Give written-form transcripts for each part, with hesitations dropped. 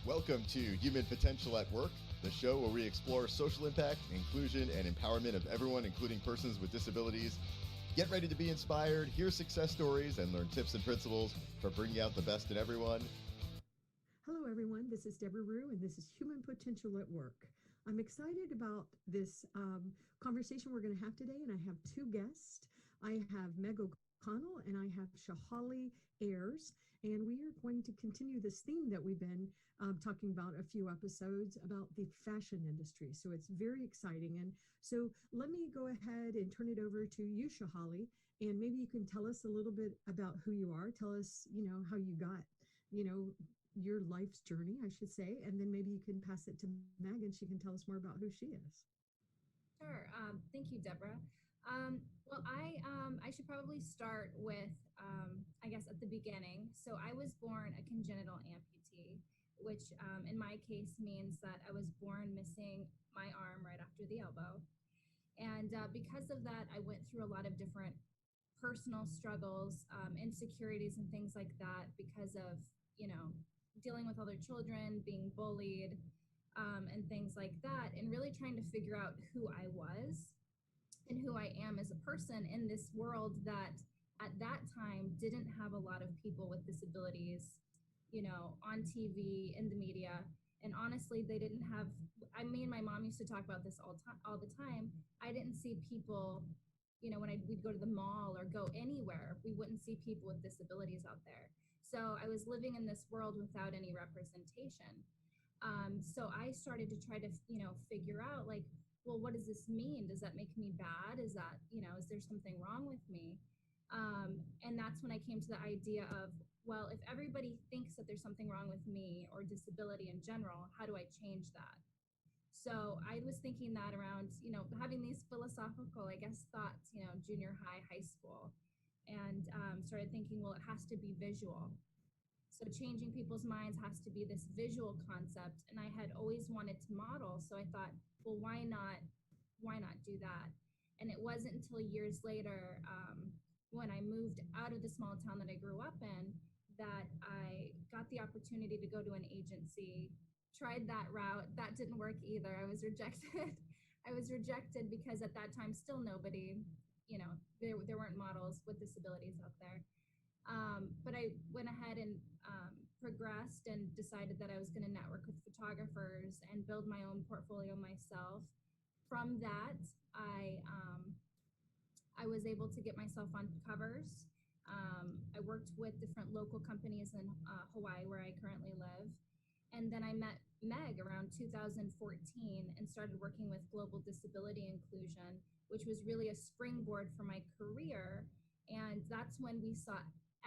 Welcome to Human Potential at Work, the show where we explore social impact, inclusion, and empowerment of everyone, including persons with disabilities. Get ready to be inspired, hear success stories, and learn tips and principles for bringing out the best in everyone. Hello, everyone. This is Debra, and this is Human Potential at Work. I'm excited about this conversation we're going to have today, and I have two guests. I have Meg O'Connell and I have Shaholly Ayers, and we are going to continue this theme that we've been talking about a few episodes about the fashion industry. So it's very exciting. And so let me go ahead and turn it over to you, Shaholly, and maybe you can tell us a little bit about who you are. Tell us, how you got, your life's journey, I should say, and then maybe you can pass it to Meg and she can tell us more about who she is. Sure. Thank you, Debra. I should probably start with, I guess, at the beginning. So I was born a congenital amputee, which in my case means that I was born missing my arm right after the elbow. And because of that, I went through a lot of different personal struggles, insecurities and things like that because of, dealing with other children, being bullied, and things like that, and really trying to figure out who I was and who I am as a person in this world that at that time didn't have a lot of people with disabilities, on TV, in the media. And honestly, they didn't have, me and my mom used to talk about this all the time. I didn't see people, when we'd go to the mall or go anywhere, we wouldn't see people with disabilities out there. So I was living in this world without any representation. So I started to try to, figure out like, well, what does this mean? Does that make me bad? Is that, is there something wrong with me? And that's when I came to the idea of, well, if everybody thinks that there's something wrong with me or disability in general, how do I change that? So I was thinking that around, having these philosophical, I guess, thoughts, junior high, high school, and started thinking, well, it has to be visual. So changing people's minds has to be this visual concept. And I had always wanted to model. So I thought, well, why not do that? And it wasn't until years later, when I moved out of the small town that I grew up in, that I got the opportunity to go to an agency, tried that route. That didn't work either. I was rejected. I was rejected because at that time, still nobody, there weren't models with disabilities out there. But I went ahead and progressed and decided that I was going to network with photographers and build my own portfolio myself. From that, I was able to get myself on covers. I worked with different local companies in Hawaii, where I currently live. And then I met Meg around 2014 and started working with global disability inclusion, which was really a springboard for my career. And that's when we saw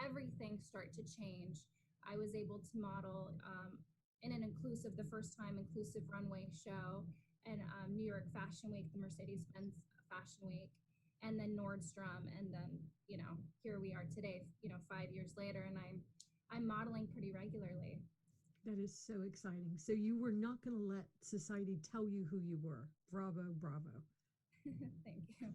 everything start to change. I was able to model in an the first time inclusive runway show, and New York Fashion Week, the Mercedes-Benz Fashion Week, and then Nordstrom, and then here we are today, 5 years later, and I'm modeling pretty regularly. That is so exciting. So you were not going to let society tell you who you were. Bravo, bravo. Thank you.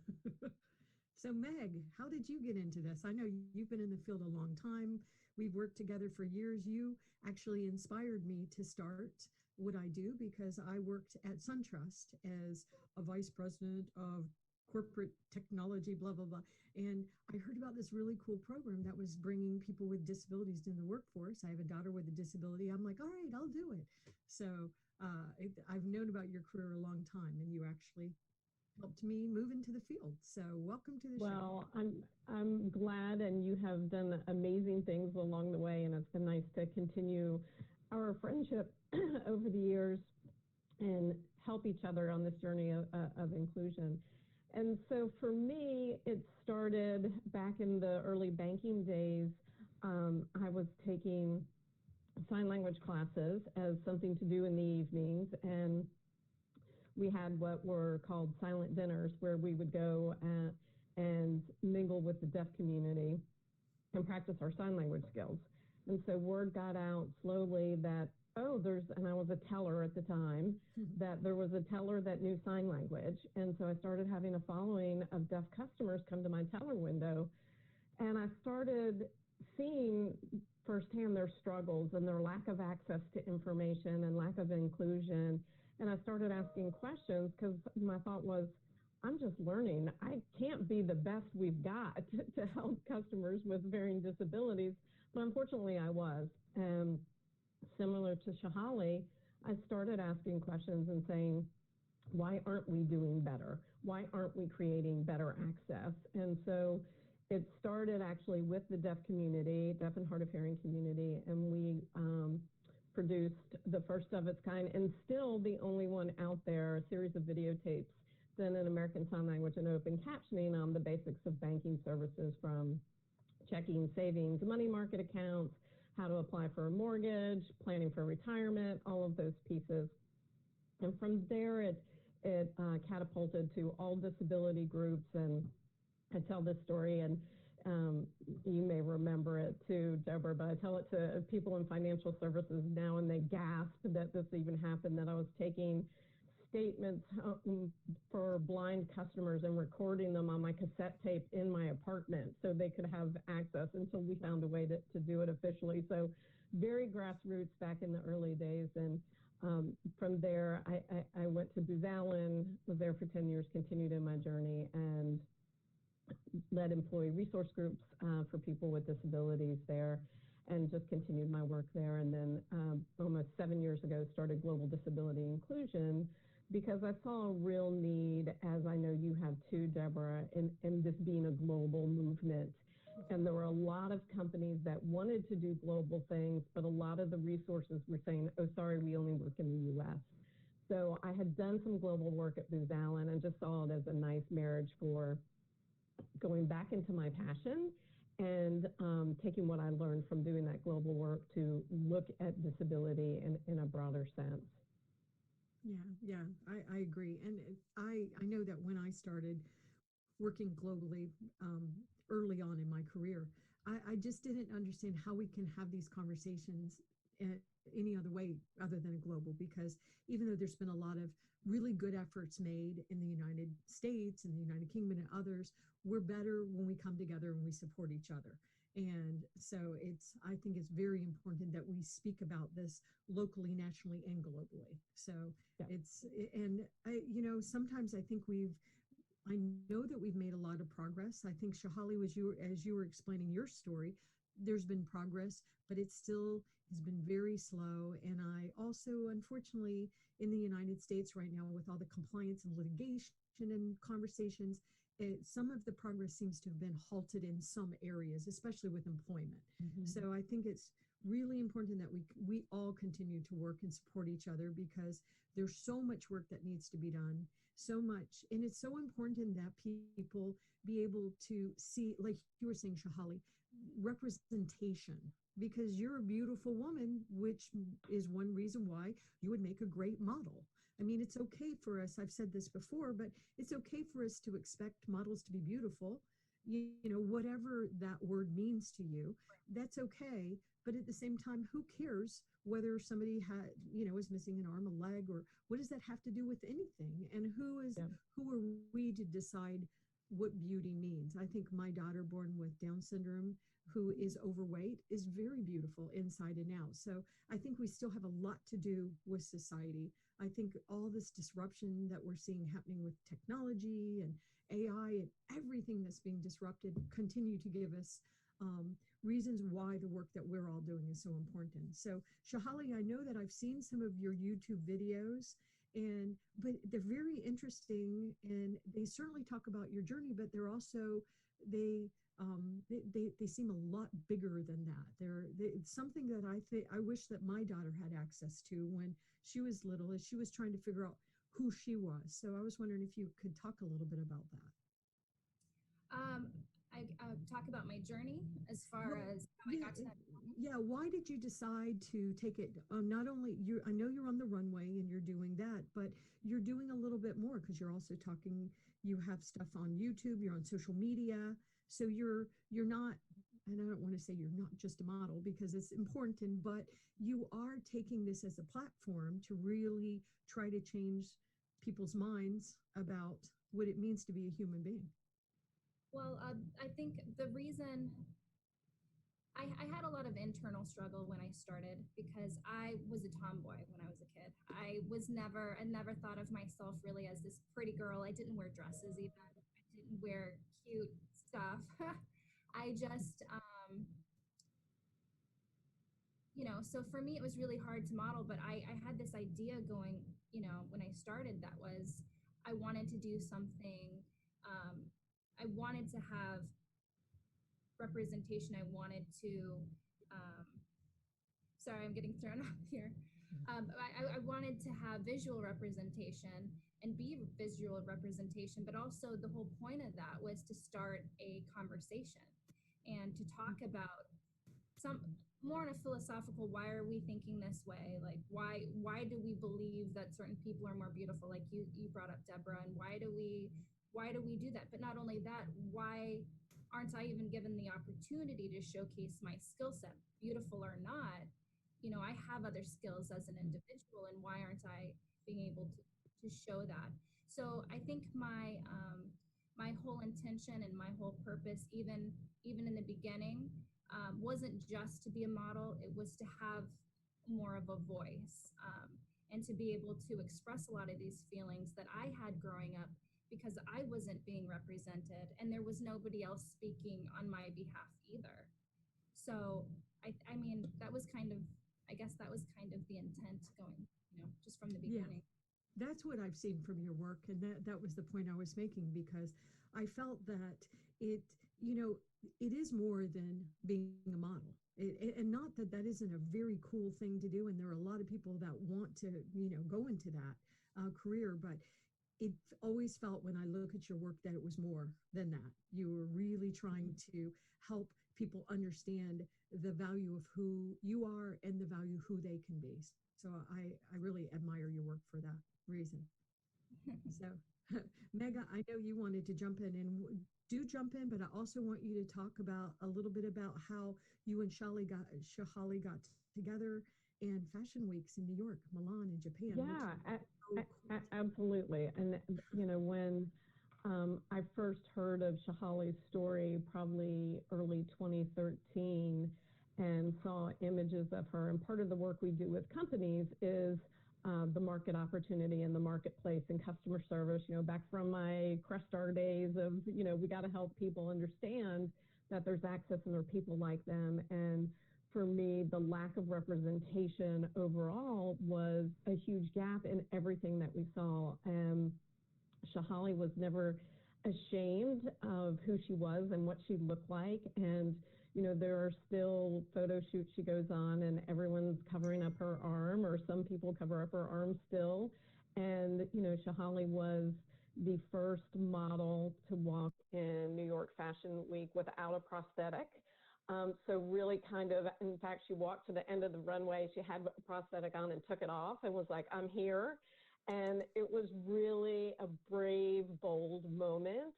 So Meg, how did you get into this? I know you've been in the field a long time. We've worked together for years. You actually inspired me to start what I do because I worked at SunTrust as a vice president of corporate technology, blah, blah, blah. And I heard about this really cool program that was bringing people with disabilities in the workforce. I have a daughter with a disability. I'm like, all right, I'll do it. So I've known about your career a long time, and you actually helped me move into the field. So welcome to the show. Well, I'm glad, and you have done amazing things along the way, and it's been nice to continue our friendship over the years and help each other on this journey of inclusion. And so for me, it started back in the early banking days. I was taking sign language classes as something to do in the evenings, and we had what were called silent dinners, where we would go and mingle with the deaf community and practice our sign language skills. And so word got out slowly that, and I was a teller at the time, that there was a teller that knew sign language. And so I started having a following of deaf customers come to my teller window. And I started seeing firsthand their struggles and their lack of access to information and lack of inclusion. And I started asking questions because my thought was, I'm just learning. I can't be the best we've got to help customers with varying disabilities, but unfortunately I was. And similar to Shaholly, I started asking questions and saying, why aren't we doing better? Why aren't we creating better access? And so it started actually with the deaf community, deaf and hard of hearing community, and we produced the first of its kind and still the only one out there, a series of videotapes done in American Sign Language and open captioning on the basics of banking services, from checking, savings, money market accounts, how to apply for a mortgage, planning for retirement, all of those pieces. And from there, it catapulted to all disability groups. And I tell this story, and you may remember it too, Debra, but I tell it to people in financial services now, and they gasp that this even happened, that I was taking statements for blind customers and recording them on my cassette tape in my apartment so they could have access until we found a way to do it officially. So very grassroots back in the early days. And from there, I went to Booz Allen, was there for 10 years, continued in my journey, and led employee resource groups for people with disabilities there, and just continued my work there. And then almost 7 years ago, started Global Disability Inclusion, because I saw a real need, as I know you have too, Debra, in this being a global movement. And there were a lot of companies that wanted to do global things, but a lot of the resources were saying, oh, sorry, we only work in the U.S. So I had done some global work at Booz Allen and just saw it as a nice marriage for going back into my passion and taking what I learned from doing that global work to look at disability in a broader sense. Yeah, I agree. And I know that when I started working globally early on in my career, I just didn't understand how we can have these conversations any other way other than a global, because even though there's been a lot of really good efforts made in the United States and the United Kingdom and others, we're better when we come together and we support each other. And so I think it's very important that we speak about this locally, nationally, and globally. So yeah. Sometimes I think I know that we've made a lot of progress. I think Shaholly, as you were explaining your story, there's been progress, but it still has been very slow. And I also, unfortunately, in the United States right now, with all the compliance and litigation and conversations, some of the progress seems to have been halted in some areas, especially with employment. Mm-hmm. So I think it's really important that we all continue to work and support each other, because there's so much work that needs to be done, so much. And it's so important that people be able to see, like you were saying, Shaholly, representation, because you're a beautiful woman, which is one reason why you would make a great model. I mean, it's okay for us, I've said this before, but it's okay for us to expect models to be beautiful, whatever that word means to you, that's okay. But at the same time, who cares whether somebody is missing an arm, a leg, or what does that have to do with anything? And who are we to decide what beauty means? I think my daughter, born with Down syndrome, who is overweight, is very beautiful inside and out. So I think we still have a lot to do with society. I think all this disruption that we're seeing happening with technology and AI and everything that's being disrupted continue to give us reasons why the work that we're all doing is so important. So Shaholly, I know that I've seen some of your YouTube videos, but they're very interesting, and they certainly talk about your journey, but they're also, they seem a lot bigger than that. It's something that I wish that my daughter had access to when she was little, as she was trying to figure out who she was. So I was wondering if you could talk a little bit about that. I talk about my journey as far as how I got to that. Yeah, why did you decide to take it? Not only I know you're on the runway and you're doing that, but you're doing a little bit more, because you're also talking. You have stuff on YouTube. You're on social media. So you're not, and I don't want to say you're not just a model, because it's important, but you are taking this as a platform to really try to change people's minds about what it means to be a human being. Well, I think the reason I had a lot of internal struggle when I started because I was a tomboy when I was a kid. I never thought of myself really as this pretty girl. I didn't wear dresses even. I didn't wear cute stuff. I just, so for me, it was really hard to model, but I had this idea going, when I started that was I wanted to do something, um, I wanted to have representation. I wanted to, um, sorry, I'm getting thrown off here. I wanted to have visual representation and be visual representation, but also the whole point of that was to start a conversation and to talk about some more on a philosophical, why are we thinking this way, like why do we believe that certain people are more beautiful, like you brought up Debra, and why do we do that, but not only that, why aren't I even given the opportunity to showcase my skill set, beautiful or not, I have other skills as an individual, and why aren't I being able to show that? So I think my whole intention and my whole purpose, even in the beginning, wasn't just to be a model. It was to have more of a voice, and to be able to express a lot of these feelings that I had growing up because I wasn't being represented and there was nobody else speaking on my behalf either. So I mean, that was kind of, I guess that was kind of the intent going, just from the Yeah. beginning. That's what I've seen from your work, and that was the point I was making, because I felt that it you know it is more than being a model, and not that that isn't a very cool thing to do, and there are a lot of people that want to go into that career, but it always felt when I look at your work that it was more than that. You were really trying to help people understand the value of who you are and the value who they can be. So I really admire your work for that reason. So, Mega, I know you wanted to jump in, and do jump in, but I also want you to talk about a little bit about how you and Shaholly got together in fashion weeks in New York, Milan, and Japan. Yeah, So cool. absolutely. And, when I first heard of Shaholly's story, probably early 2013, and saw images of her, and part of the work we do with companies is the market opportunity in the marketplace and customer service, back from my Crestar days of, we got to help people understand that there's access and there are people like them. And for me, the lack of representation overall was a huge gap in everything that we saw. And Shaholly was never ashamed of who she was and what she looked like. And, there are still photo shoots she goes on and everyone's covering up her arm, or some people cover up her arm still. And, Shaholly was the first model to walk in New York Fashion Week without a prosthetic. So really kind of, in fact, she walked to the end of the runway. She had a prosthetic on and took it off and was like, I'm here. And it was really a brave, bold moment,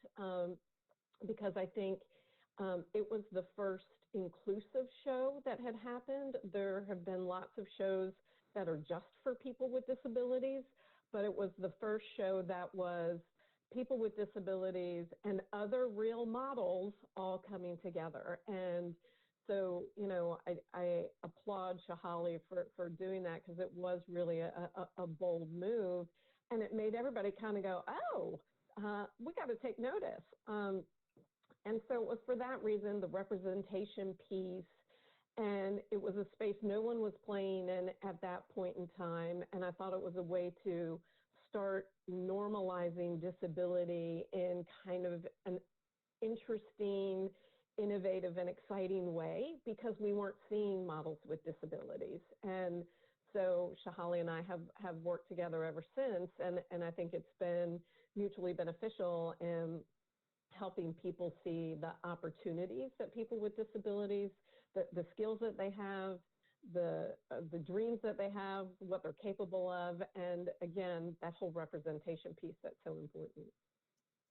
because I think it was the first inclusive show that had happened. There have been lots of shows that are just for people with disabilities, but it was the first show that was people with disabilities and other real models all coming together. And so, I applaud Shaholly for doing that, because it was really a bold move, and it made everybody kind of go, oh, we got to take notice. And so it was for that reason, the representation piece, and it was a space no one was playing in at that point in time. And I thought it was a way to start normalizing disability in kind of an interesting, innovative, and exciting way, because we weren't seeing models with disabilities. And so Shaholly and I have worked together ever since, and I think it's been mutually beneficial in helping people see the opportunities that people with disabilities, the skills that they have, the dreams that they have, what they're capable of, and again, that whole representation piece that's so important.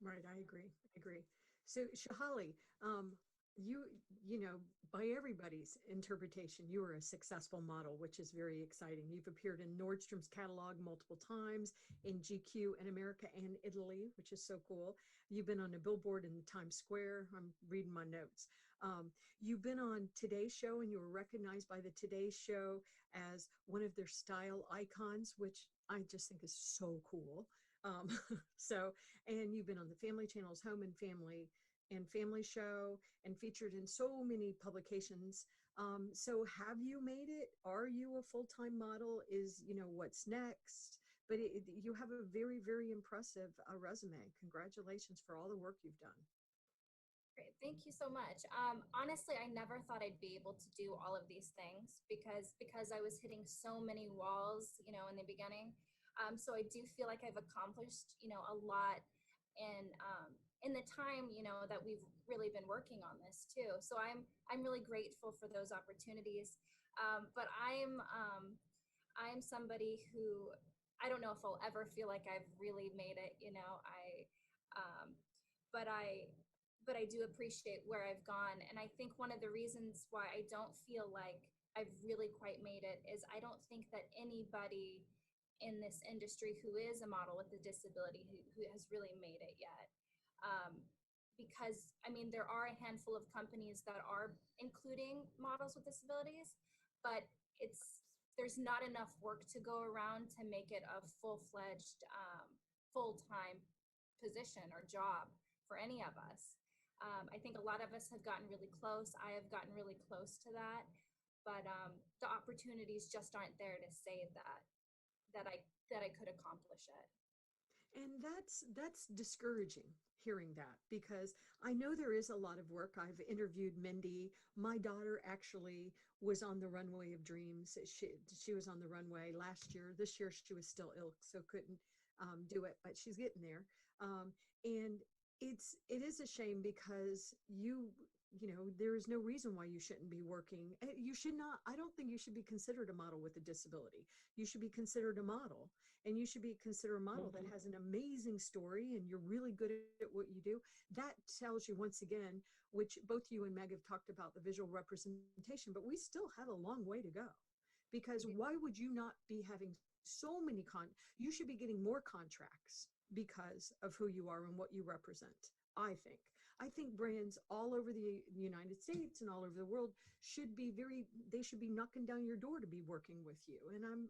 Right, I agree. I agree. So, Shaholly, you you know, by everybody's interpretation, you are a successful model, which is very exciting. You've appeared in Nordstrom's catalog multiple times, in GQ in America and Italy, which is so cool. You've been on a billboard in Times Square. I'm reading my notes. You've been on Today's Show and you were recognized by the Today Show as one of their style icons, which I just think is so cool. Um, so, and you've been on the Family Channel's Home and Family Show and featured in so many publications. So have you made it? Are you a full-time model? Is, what's next? But you have a very, very impressive resume. Congratulations for all the work you've done. Great. Thank you so much. Honestly, I never thought I'd be able to do all of these things because I was hitting so many walls, in the beginning. So I do feel like I've accomplished, a lot in the time, that we've really been working on this too. So I'm really grateful for those opportunities. But I'm somebody who I don't know if I'll ever feel like I've really made it. Um, but I do appreciate where I've gone. And I think one of the reasons why I don't feel like I've really quite made it is I don't think that anybody in this industry who is a model with a disability who has really made it yet. Um, because I mean, there are a handful of companies that are including models with disabilities, but there's not enough work to go around to make it a full-fledged, full-time position or job for any of us. I think a lot of us have gotten really close. I have gotten really close to that, but the opportunities just aren't there to say that I could accomplish it. And that's discouraging hearing that, because I know there is a lot of work. I've interviewed Mindy. My daughter actually was on the Runway of Dreams. She was on the runway last year. This year she was still ill, so couldn't do it, but she's getting there. And it is a shame because there is no reason why you shouldn't be working. You should not. I don't think you should be considered a model with a disability. You should be considered a model, and you should be considered a model that has an amazing story and you're really good at what you do. That tells you once again, which both you and Meg have talked about, the visual representation, but we still have a long way to go, because why would you not be having so many you should be getting more contracts because of who you are and what you represent. I think brands all over the United States and all over the world they should be knocking down your door to be working with you. And I'm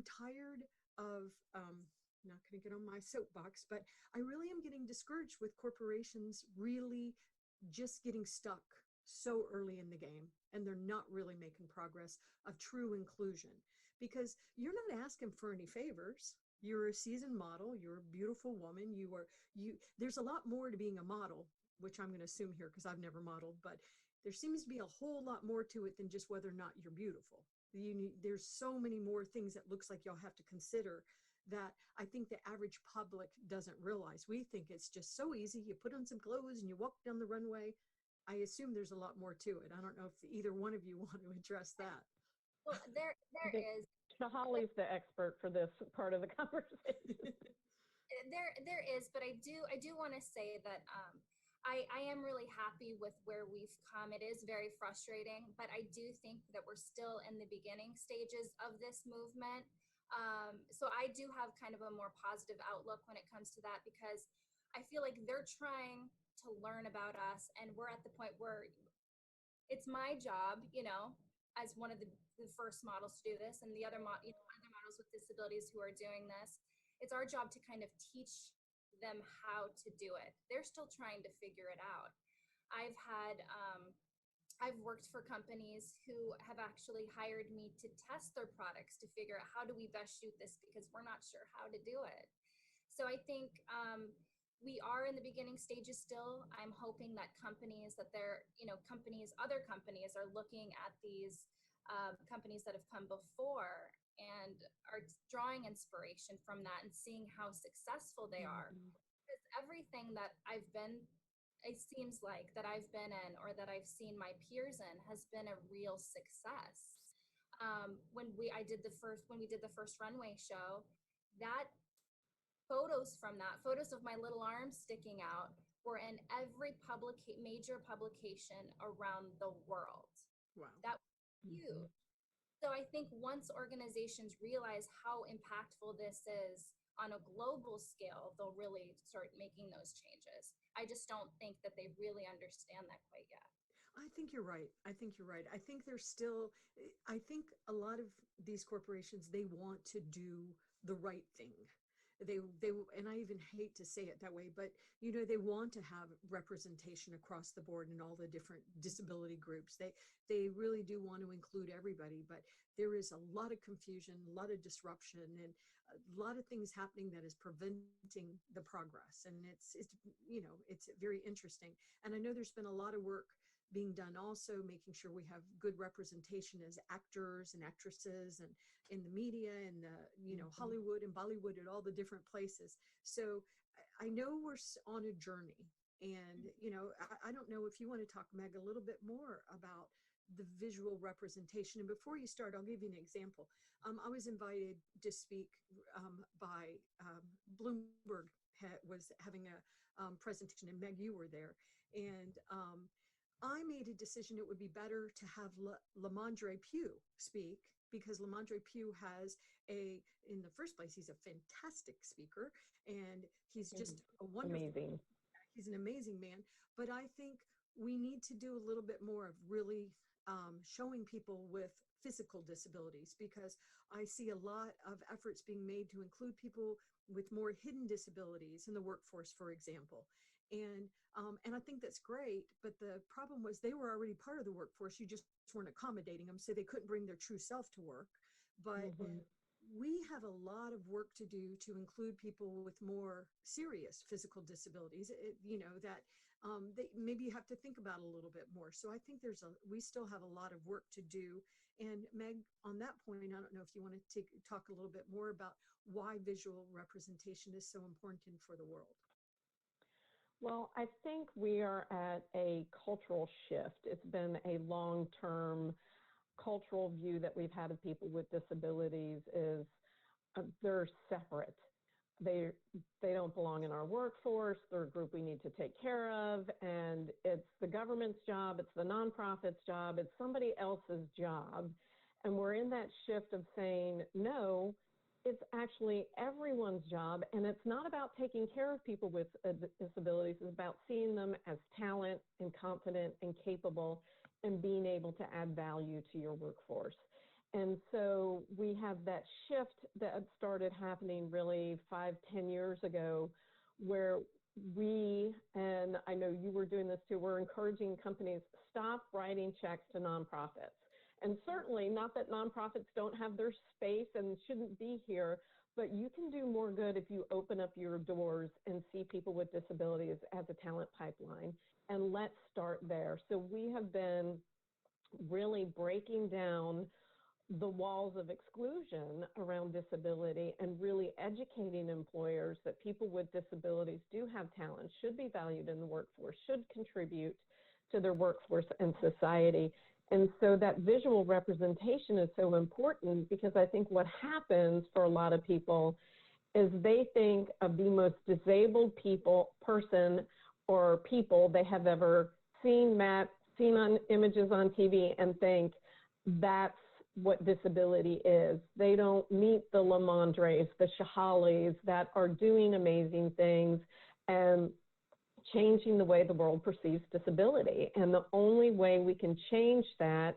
tired of, not going to get on my soapbox, but I really am getting discouraged with corporations really just getting stuck so early in the game, and they're not really making progress of true inclusion, because you're not asking for any favors. You're a seasoned model. You're a beautiful woman. There's a lot more to being a model, which I'm going to assume here because I've never modeled, but there seems to be a whole lot more to it than just whether or not you're beautiful. There's so many more things that looks like you'll have to consider that I think the average public doesn't realize. We think it's just so easy. You put on some clothes and you walk down the runway. I assume there's a lot more to it. I don't know if either one of you want to address that. Well, there is. Shaholly's the expert for this part of the conversation. There is, but I do want to say that I am really happy with where we've come. It is very frustrating, but I do think that we're still in the beginning stages of this movement. So I do have kind of a more positive outlook when it comes to that, because I feel like they're trying to learn about us, and we're at the point where it's my job, as one of the first models to do this, and the other models with disabilities who are doing this. It's our job to kind of teach them how to do it. They're still trying to figure it out. I've worked for companies who have actually hired me to test their products to figure out how do we best shoot this, because we're not sure how to do it. So I think we are in the beginning stages still. I'm hoping that other companies are looking at these companies that have come before and are drawing inspiration from that and seeing how successful they are. Because everything that it seems like that I've been in or that I've seen my peers in has been a real success. When we did the first runway show, that photos of my little arms sticking out were in every major publication around the world. Wow. That was huge. So I think once organizations realize how impactful this is on a global scale, they'll really start making those changes. I just don't think that they really understand that quite yet. I think you're right. I think you're right. I think there's still, I think a lot of these corporations, they want to do the right thing. And I even hate to say it that way, but they want to have representation across the board in all the different disability groups. They really do want to include everybody, but there is a lot of confusion, a lot of disruption, and a lot of things happening that is preventing the progress. And it's very interesting. And I know there's been a lot of work being done also making sure we have good representation as actors and actresses and in the media and the Hollywood and Bollywood and all the different places. So I know we're on a journey, and I don't know if you want to talk, Meg, a little bit more about the visual representation. And before you start, I'll give you an example. I was invited to speak by Bloomberg was having a presentation, and Meg, you were there, and I made a decision it would be better to have Lamondre Pugh speak, because Lamondre Pugh in the first place, he's a fantastic speaker, and he's just a wonderful, amazing. He's an amazing man. But I think we need to do a little bit more of really showing people with physical disabilities, because I see a lot of efforts being made to include people with more hidden disabilities in the workforce, for example. And I think that's great, but the problem was they were already part of the workforce. You just weren't accommodating them, so they couldn't bring their true self to work. But we have a lot of work to do to include people with more serious physical disabilities, that maybe you have to think about a little bit more. So I think we still have a lot of work to do. And Meg, on that point, I don't know if you want to talk a little bit more about why visual representation is so important for the world. Well, I think we are at a cultural shift. It's been a long-term cultural view that we've had of people with disabilities is they're separate. They don't belong in our workforce. They're a group we need to take care of, and it's the government's job, it's the nonprofit's job, it's somebody else's job. And we're in that shift of saying, no, it's actually everyone's job, and it's not about taking care of people with disabilities. It's about seeing them as talent and competent and capable and being able to add value to your workforce. And so we have that shift that started happening really 5-10 years ago, where we, and I know you were doing this too, we're encouraging companies, stop writing checks to nonprofits. And certainly not that nonprofits don't have their space and shouldn't be here, but you can do more good if you open up your doors and see people with disabilities as a talent pipeline. And let's start there. So we have been really breaking down the walls of exclusion around disability and really educating employers that people with disabilities do have talent, should be valued in the workforce, should contribute to their workforce and society. And so that visual representation is so important, because I think what happens for a lot of people is they think of the most disabled person or people they have ever seen on images on TV, and think that's what disability is. They don't meet the Lamondres, the Shahollys that are doing amazing things and changing the way the world perceives disability. And the only way we can change that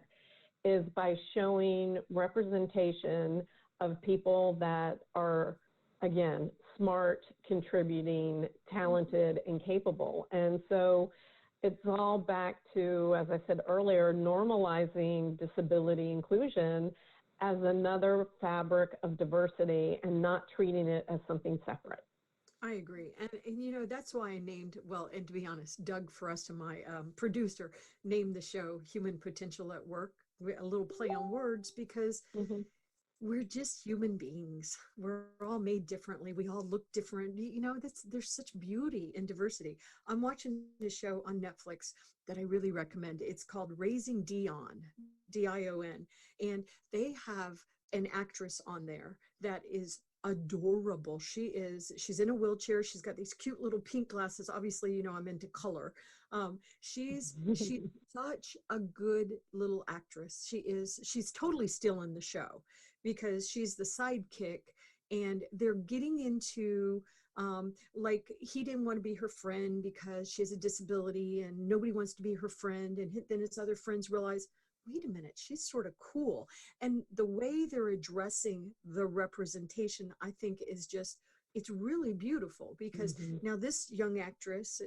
is by showing representation of people that are, again, smart, contributing, talented, and capable. And so it's all back to, as I said earlier, normalizing disability inclusion as another fabric of diversity and not treating it as something separate. I agree. And that's why I named, well, and to be honest, Doug Foresta, my producer, named the show Human Potential at Work, a little play on words, because we're just human beings. We're all made differently. We all look different. There's such beauty in diversity. I'm watching this show on Netflix that I really recommend. It's called Raising Dion, Dion. And they have an actress on there that is adorable. She's in a wheelchair. She's got these cute little pink glasses. Obviously, I'm into color. She's such a good little actress. She's totally still in the show, because she's the sidekick and they're getting into like he didn't want to be her friend because she has a disability and nobody wants to be her friend. And then his other friends realize, wait a minute, she's sort of cool. And the way they're addressing the representation, I think, is just, it's really beautiful because now this young actress,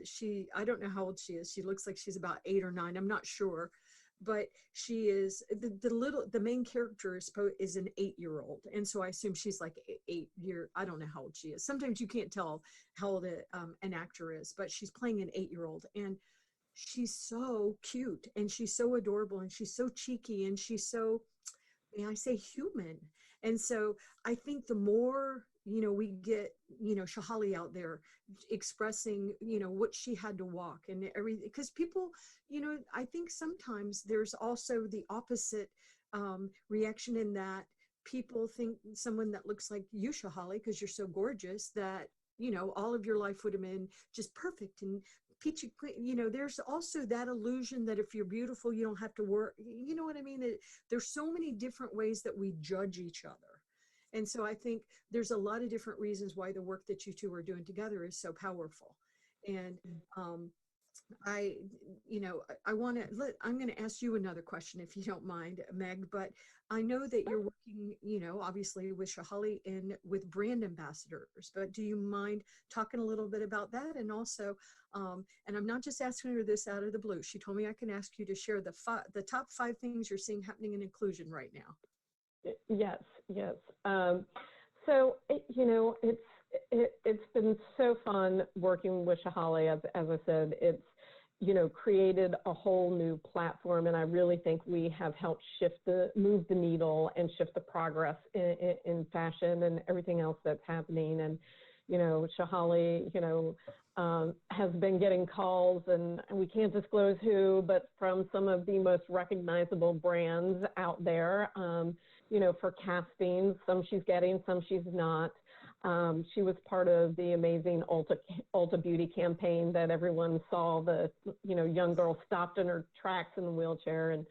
I don't know how old she is. She looks like she's about 8 or 9. I'm not sure, but she is the main character is an 8-year-old, and so I assume she's like 8 year. I don't know how old she is. Sometimes you can't tell how old an actor is, but she's playing an 8-year-old, and she's so cute and she's so adorable and she's so cheeky and she's so, may I say, human. And so I think the more, we get, Shaholly out there expressing, what she had to walk and everything, because people, I think sometimes there's also the opposite reaction in that people think someone that looks like you, Shaholly, because you're so gorgeous, that, all of your life would have been just perfect and peachy, there's also that illusion that if you're beautiful, you don't have to work. You know what I mean? There's so many different ways that we judge each other. And so I think there's a lot of different reasons why the work that you two are doing together is so powerful. And I, want to I'm going to ask you another question, if you don't mind, Meg, but I know that you're working, obviously with Shaholly and with brand ambassadors, but do you mind talking a little bit about that? And also, and I'm not just asking her this out of the blue. She told me I can ask you to share the top 5 things you're seeing happening in inclusion right now. Yes. So, it's been so fun working with Shaholly. As I said, it's, created a whole new platform. And I really think we have helped move the needle and shift the progress in fashion and everything else that's happening. And, Shaholly, has been getting calls, and we can't disclose who, but from some of the most recognizable brands out there, for castings. Some she's getting, some she's not. She was part of the amazing Ulta Beauty campaign that everyone saw. The young girl stopped in her tracks in the wheelchair, and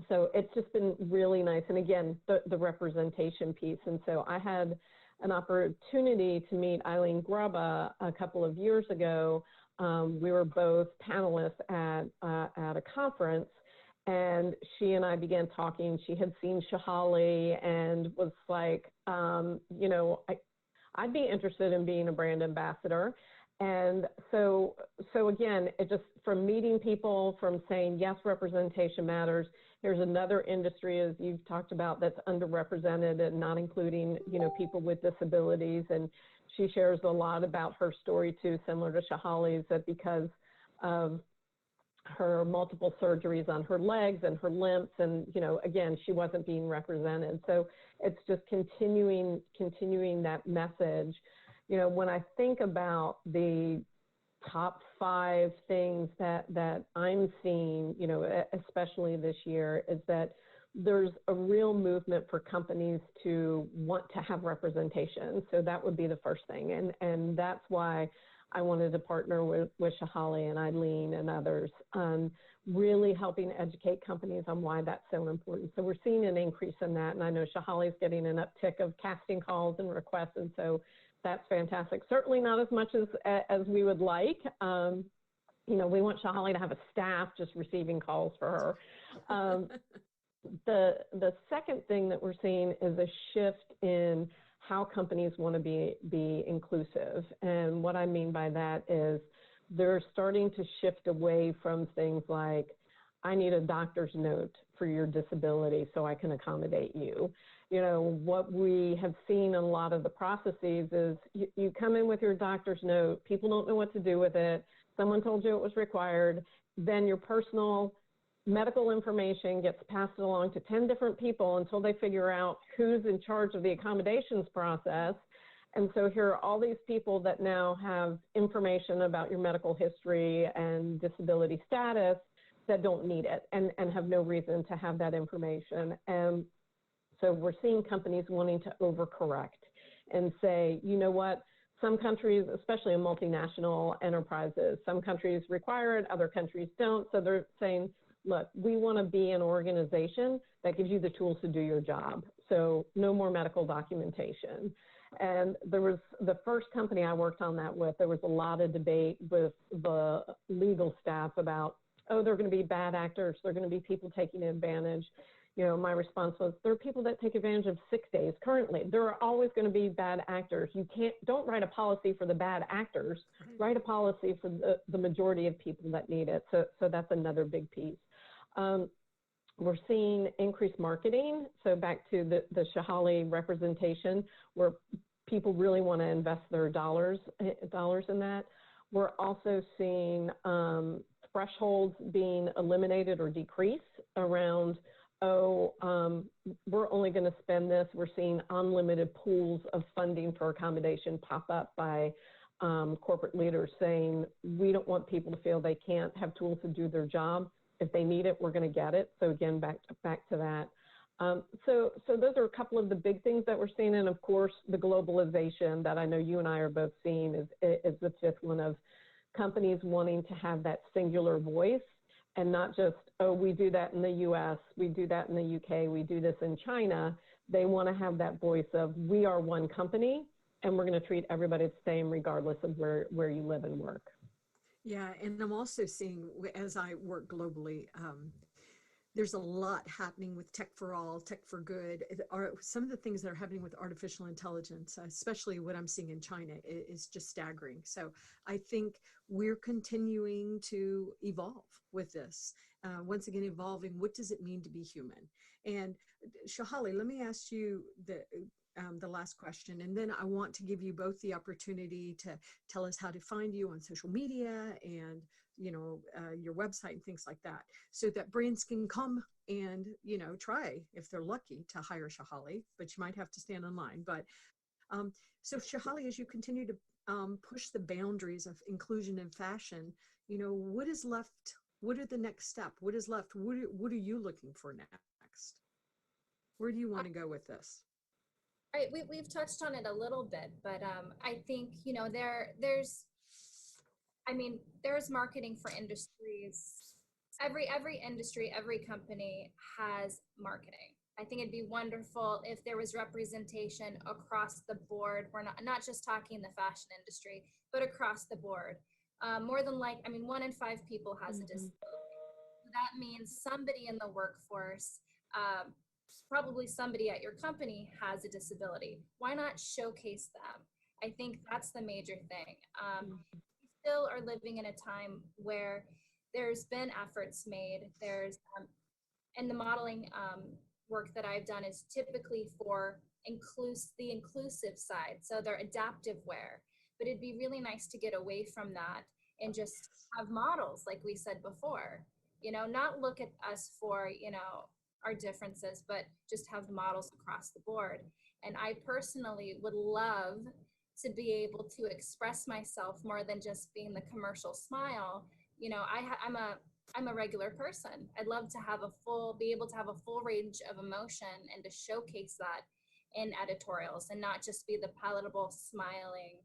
so it's just been really nice. And again, the representation piece. And so I had an opportunity to meet Eileen Grubba a couple of years ago. We were both panelists at a conference. And she and I began talking. She had seen Shaholly and was like, I'd be interested in being a brand ambassador. And so again, it just, from meeting people, from saying, yes, representation matters. Here's another industry, as you've talked about, that's underrepresented and not including, people with disabilities. And she shares a lot about her story too, similar to Shaholly's, that because of her multiple surgeries on her legs and her limbs, and again, she wasn't being represented. So it's just continuing that message. When I think about the top 5 things that I'm seeing, especially this year, is that there's a real movement for companies to want to have representation. So that would be the first thing, and that's why I wanted to partner with Shaholly and Eileen and others on really helping educate companies on why that's so important. So we're seeing an increase in that. And I know Shaholly's getting an uptick of casting calls and requests. And so that's fantastic. Certainly not as much as we would like. We want Shaholly to have a staff just receiving calls for her. The second thing that we're seeing is a shift in how companies want to be inclusive. And what I mean by that is they're starting to shift away from things like, I need a doctor's note for your disability so I can accommodate you. What we have seen in a lot of the processes is you come in with your doctor's note, people don't know what to do with it, someone told you it was required, then your personal medical information gets passed along to 10 different people until they figure out who's in charge of the accommodations process. And so here are all these people that now have information about your medical history and disability status that don't need it and have no reason to have that information. And so we're seeing companies wanting to overcorrect and say, you know what, some countries, especially in multinational enterprises, some countries require it, other countries don't. So they're saying, look, we want to be an organization that gives you the tools to do your job. So no more medical documentation. And there was the first company I worked on that with, there was a lot of debate with the legal staff about, oh, they're going to be bad actors. They're going to be people taking advantage. You know, my response was, there are people that take advantage of sick days currently. There are always going to be bad actors. Don't write a policy for the bad actors. Write a policy for the majority of people that need it. So that's another big piece. We're seeing increased marketing. So back to the Shaholly representation, where people really want to invest their dollars in that. We're also seeing thresholds being eliminated or decreased around, we're only going to spend this. We're seeing unlimited pools of funding for accommodation pop up by corporate leaders saying, we don't want people to feel they can't have tools to do their job. If they need it, we're going to get it. So again, back to that. So those are a couple of the big things that we're seeing. And of course, the globalization that I know you and I are both seeing is the fifth one, of companies wanting to have that singular voice and not just, oh, we do that in the US, we do that in the UK, we do this in China. They want to have that voice of, we are one company and we're going to treat everybody the same regardless of where you live and work. Yeah, and I'm also seeing, as I work globally, there's a lot happening with tech for all, tech for good. Some of the things that are happening with artificial intelligence, especially what I'm seeing in China, is just staggering. So I think we're continuing to evolve with this. Once again, evolving, what does it mean to be human? And Shaholly, let me ask you the last question, and then I want to give you both the opportunity to tell us how to find you on social media and your website and things like that, so that brands can come and try, if they're lucky, to hire Shaholly, but you might have to stand in line. But so Shaholly, as you continue to push the boundaries of inclusion in fashion, what is left? What are the next step? What is left? What are you looking for next? Where do you want to go with this? Right, we've touched on it a little bit, but I think there's marketing for industries. Every industry, every company has marketing. I think it'd be wonderful if there was representation across the board. We're not just talking the fashion industry, but across the board. More than 1 in 5 people has a disability. That means somebody in the workforce, probably somebody at your company, has a disability. Why not showcase them? I think that's the major thing. We still are living in a time where there's been efforts made. There's and the modeling work that I've done is typically for the inclusive side. So they're adaptive wear, but it'd be really nice to get away from that and just have models, like we said before, not look at us for, our differences, but just have models across the board. And I personally would love to be able to express myself more than just being the commercial smile. I'm a regular person. I'd love to be able to have a full range of emotion and to showcase that in editorials and not just be the palatable smiling,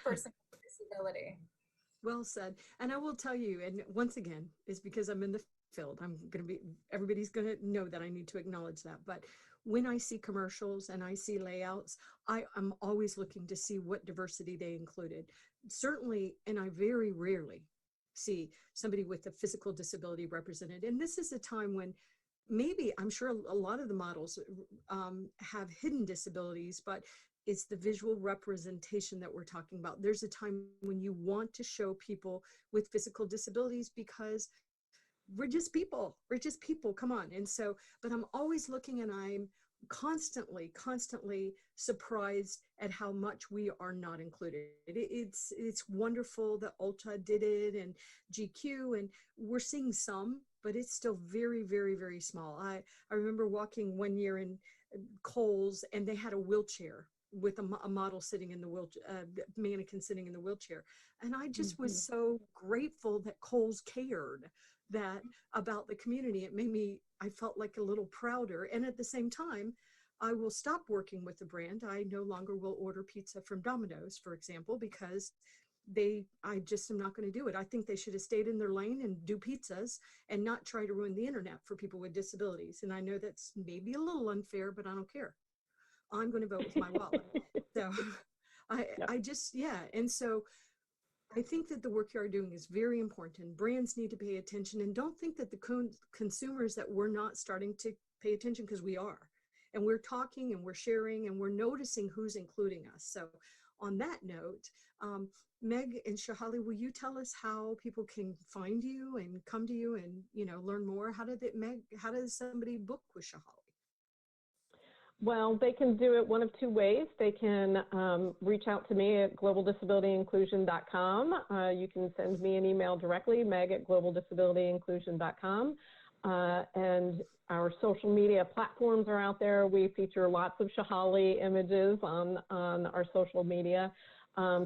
person with disability. Well said. And I will tell you, and once again, it's because I'm in the field. Everybody's going to know that I need to acknowledge that. But when I see commercials and I see layouts, I'm always looking to see what diversity they included. Certainly, and I very rarely see somebody with a physical disability represented. And this is a time when maybe, I'm sure a lot of the models have hidden disabilities, but it's the visual representation that we're talking about. There's a time when you want to show people with physical disabilities because we're just people, come on. And so, but I'm always looking, and I'm constantly surprised at how much we are not included. It's wonderful that Ulta did it and GQ, and we're seeing some, but it's still very, very, very small. I remember walking one year in Kohl's, and they had a wheelchair with a model sitting in the wheelchair, mannequin sitting in the wheelchair. And I just was so grateful that Kohl's cared about the community. I felt like a little prouder. And at the same time, I will stop working with the brand. I no longer will order pizza from Domino's, for example, because I just am not going to do it. I think they should have stayed in their lane and do pizzas and not try to ruin the internet for people with disabilities. And I know that's maybe a little unfair, but I don't care. I'm going to vote with my wallet. So I just, yeah. And so I think that the work you are doing is very important. Brands need to pay attention, and don't think that the consumers that we're not starting to pay attention, because we are. And we're talking and we're sharing and we're noticing who's including us. So on that note, Meg and Shaholly, will you tell us how people can find you and come to you and, learn more? How does somebody book with Shaholly? Well, they can do it one of two ways. They can reach out to me at globaldisabilityinclusion.com. You can send me an email directly, meg@globaldisabilityinclusion.com. And our social media platforms are out there. We feature lots of Shaholly images on our social media,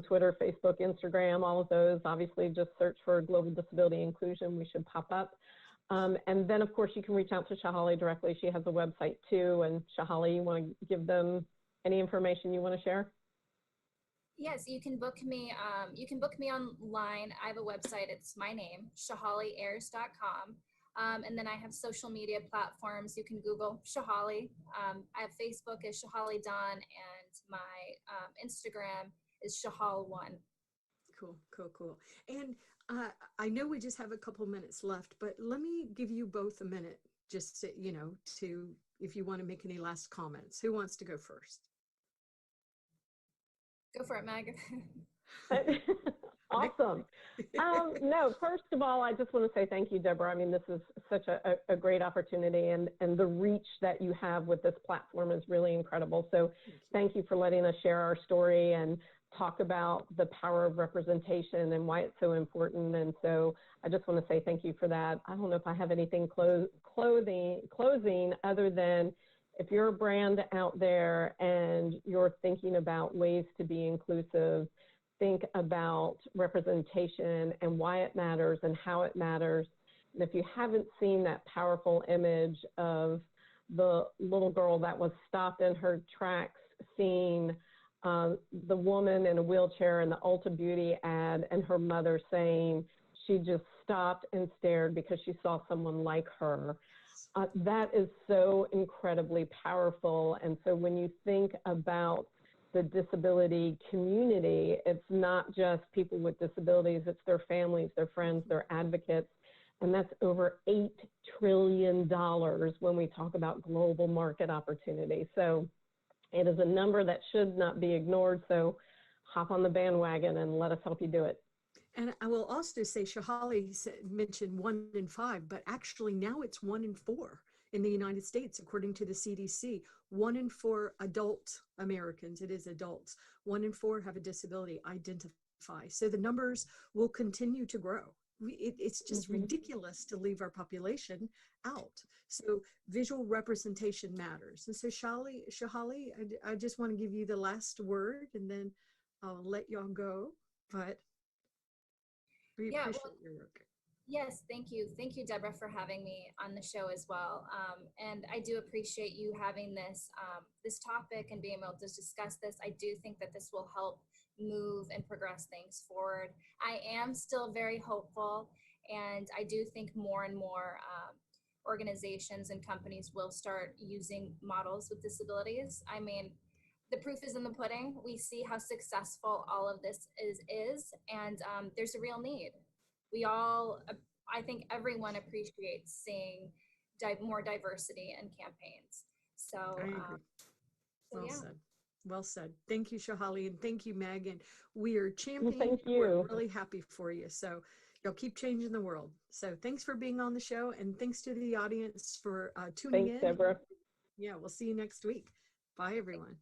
Twitter, Facebook, Instagram, all of those. Obviously, just search for Global Disability Inclusion. We should pop up. And then, of course, you can reach out to Shaholly directly. She has a website, too. And Shaholly, you want to give them any information you want to share? Yes, you can book me. You can book me online. I have a website. It's my name, ShahollyAyers.com. And then I have social media platforms. You can Google Shaholly. I have Facebook as Shaholly Dawn, and my Instagram is Shahal1. Cool. And I know we just have a couple minutes left, but let me give you both a minute, just to, if you want to make any last comments. Who wants to go first? Go for it, Meg. Awesome. No, first of all, I just want to say thank you, Deborah. I mean, this is such a great opportunity, and the reach that you have with this platform is really incredible. So thank you for letting us share our story and talk about the power of representation and why it's so important. And so I just want to say thank you for that. I don't know if I have anything closing other than, if you're a brand out there and you're thinking about ways to be inclusive, think about representation and why it matters and how it matters. And if you haven't seen that powerful image of the little girl that was stopped in her tracks, seeing the woman in a wheelchair in the Ulta Beauty ad and her mother saying she just stopped and stared because she saw someone like her. That is so incredibly powerful. And so when you think about the disability community, it's not just people with disabilities, it's their families, their friends, their advocates. And that's over $8 trillion when we talk about global market opportunity. So it is a number that should not be ignored. So hop on the bandwagon and let us help you do it. And I will also say, Shaholly mentioned 1 in 5, but actually now it's 1 in 4 in the United States, according to the CDC. 1 in 4 adult Americans, it is adults, 1 in 4 have a disability, identify. So the numbers will continue to grow. It's just ridiculous to leave our population out. So visual representation matters. And so Shaholly, I just want to give you the last word, and then I'll let y'all go. But we appreciate your work. Yes, thank you. Thank you, Debra, for having me on the show as well. And I do appreciate you having this topic and being able to discuss this. I do think that this will help move and progress things forward. I am still very hopeful, and I do think more and more organizations and companies will start using models with disabilities. I mean, the proof is in the pudding. We see how successful all of this is, and there's a real need. I think everyone appreciates seeing more diversity in campaigns. So, I agree. Well said. Thank you, Shaholly, and thank you, Meg. And we are championing. Well, thank you. We're really happy for you. So you'll keep changing the world. So thanks for being on the show, and thanks to the audience for tuning in. Thanks, Debra. Yeah, we'll see you next week. Bye, everyone.